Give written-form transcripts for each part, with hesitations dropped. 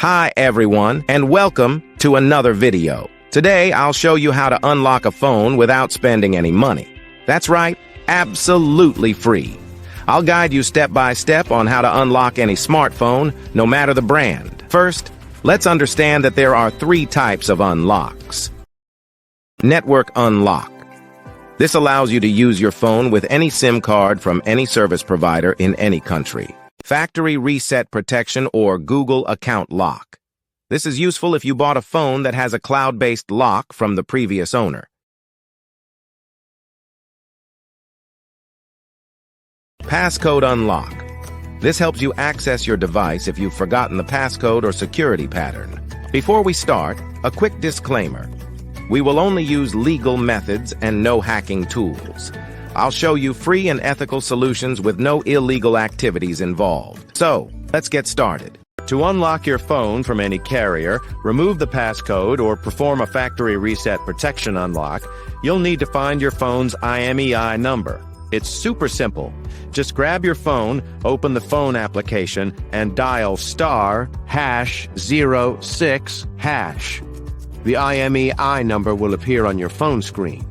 Hi everyone, and welcome to another video. Today I'll show you how to unlock a phone without spending any money. That's right, absolutely free. I'll guide you step by step on how to unlock any smartphone, no matter the brand. First, let's understand that there are three types of unlocks. Network unlock. This allows you to use your phone with any SIM card from any service provider in any country. Factory reset protection or Google account lock. This is useful if you bought a phone that has a cloud-based lock from the previous owner. Passcode unlock. This helps you access your device if you've forgotten the passcode or security pattern. Before we start, a quick disclaimer. We will only use legal methods and no hacking tools. I'll show you free and ethical solutions with no illegal activities involved. So, let's get started. To unlock your phone from any carrier, remove the passcode, or perform a factory reset protection unlock, you'll need to find your phone's IMEI number. It's super simple. Just grab your phone, open the phone application, and dial *#06#. The IMEI number will appear on your phone screen.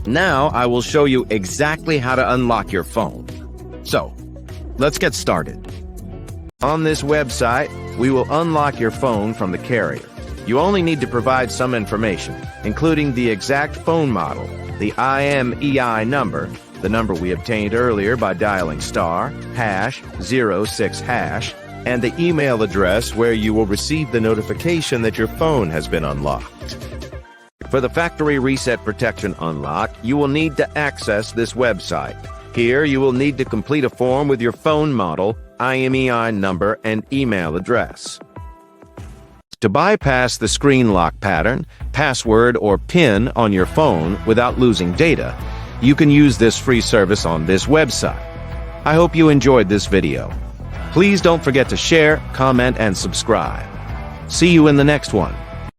Now I will show you exactly how to unlock your phone. So, let's get started. On this website, we will unlock your phone from the carrier. You only need to provide some information, including the exact phone model, the IMEI number, the number we obtained earlier by dialing *#06#, and the email address where you will receive the notification that your phone has been unlocked. For the factory reset protection unlock, you will need to access this website. Here, you will need to complete a form with your phone model, IMEI number, and email address. To bypass the screen lock pattern, password, or PIN on your phone without losing data, you can use this free service on this website. I hope you enjoyed this video. Please don't forget to share, comment, and subscribe. See you in the next one.